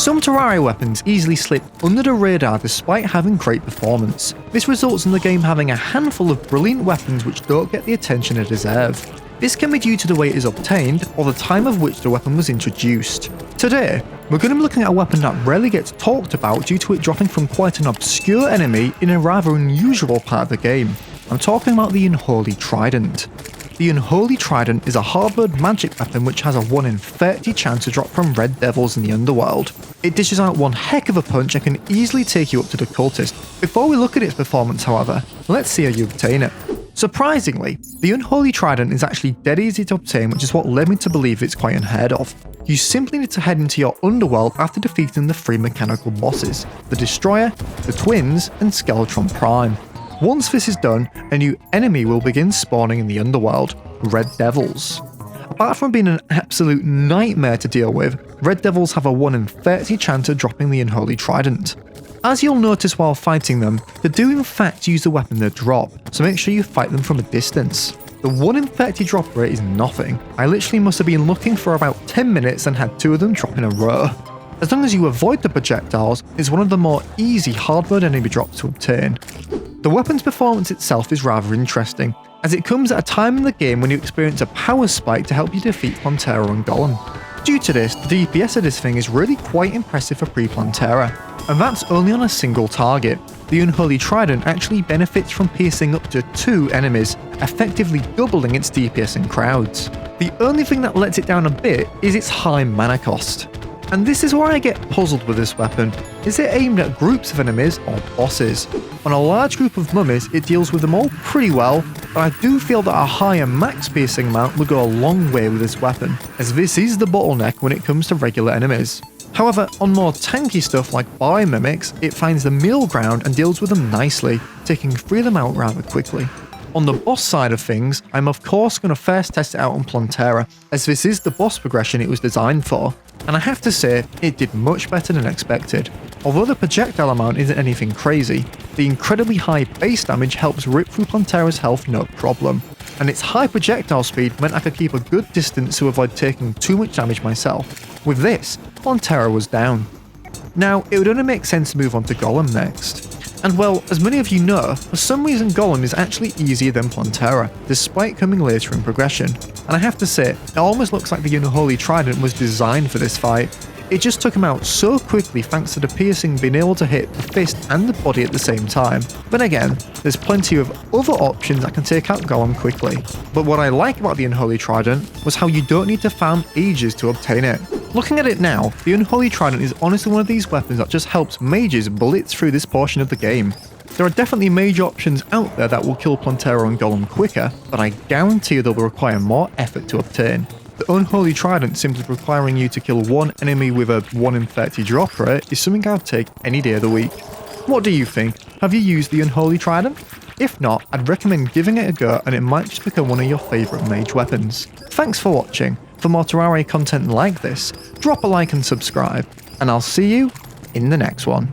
Some Terraria weapons easily slip under the radar despite having great performance. This results in the game having a handful of brilliant weapons which don't get the attention they deserve. This can be due to the way it is obtained or the time of which the weapon was introduced. Today, we're going to be looking at a weapon that rarely gets talked about due to it dropping from quite an obscure enemy in a rather unusual part of the game. I'm talking about the Unholy Trident. The Unholy Trident is a hard-mode magic weapon which has a 1 in 30 chance to drop from red devils in the underworld. It dishes out one heck of a punch and can easily take you up to the cultist. Before we look at its performance however, let's see how you obtain it. Surprisingly, the Unholy Trident is actually dead easy to obtain, which is what led me to believe it's quite unheard of. You simply need to head into your underworld after defeating the 3 mechanical bosses, the Destroyer, the Twins, and Skeletron Prime. Once this is done, a new enemy will begin spawning in the underworld, Red Devils. Apart from being an absolute nightmare to deal with, Red Devils have a 1 in 30 chance of dropping the Unholy Trident. As you'll notice while fighting them, they do in fact use the weapon they drop, so make sure you fight them from a distance. The 1 in 30 drop rate is nothing. I literally must have been looking for about 10 minutes and had 2 of them drop in a row. As long as you avoid the projectiles, it's one of the more easy hard-mode enemy drops to obtain. The weapon's performance itself is rather interesting, as it comes at a time in the game when you experience a power spike to help you defeat Plantera and Golem. Due to this, the DPS of this thing is really quite impressive for pre-Plantera, and that's only on a single target. The Unholy Trident actually benefits from piercing up to 2 enemies, effectively doubling its DPS in crowds. The only thing that lets it down a bit is its high mana cost. And this is where I get puzzled with this weapon. Is it aimed at groups of enemies or bosses? On a large group of mummies, it deals with them all pretty well, but I do feel that a higher max piercing amount would go a long way with this weapon, as this is the bottleneck when it comes to regular enemies. However, on more tanky stuff like biomimics, it finds the middle ground and deals with them nicely, taking 3 of them out rather quickly. On the boss side of things, I'm of course going to first test it out on Plantera, as this is the boss progression it was designed for, and I have to say, it did much better than expected. Although the projectile amount isn't anything crazy, the incredibly high base damage helps rip through Plantera's health no problem, and its high projectile speed meant I could keep a good distance to avoid taking too much damage myself. With this, Plantera was down. Now, it would only make sense to move on to Golem next. And well, as many of you know, for some reason Golem is actually easier than Plantera, despite coming later in progression. And I have to say, it almost looks like the Unholy Trident was designed for this fight. It just took him out so quickly thanks to the piercing being able to hit the fist and the body at the same time. But again, there's plenty of other options that can take out Golem quickly. But what I like about the Unholy Trident was how you don't need to farm ages to obtain it. Looking at it now, the Unholy Trident is honestly one of these weapons that just helps mages blitz through this portion of the game. There are definitely mage options out there that will kill Plantera and Golem quicker, but I guarantee they'll require more effort to obtain. The Unholy Trident simply requiring you to kill 1 enemy with a 1 in 30 drop rate is something I'd take any day of the week. What do you think? Have you used the Unholy Trident? If not, I'd recommend giving it a go and it might just become one of your favourite mage weapons. Thanks for watching. For more Terraria content like this, drop a like and subscribe, and I'll see you in the next one.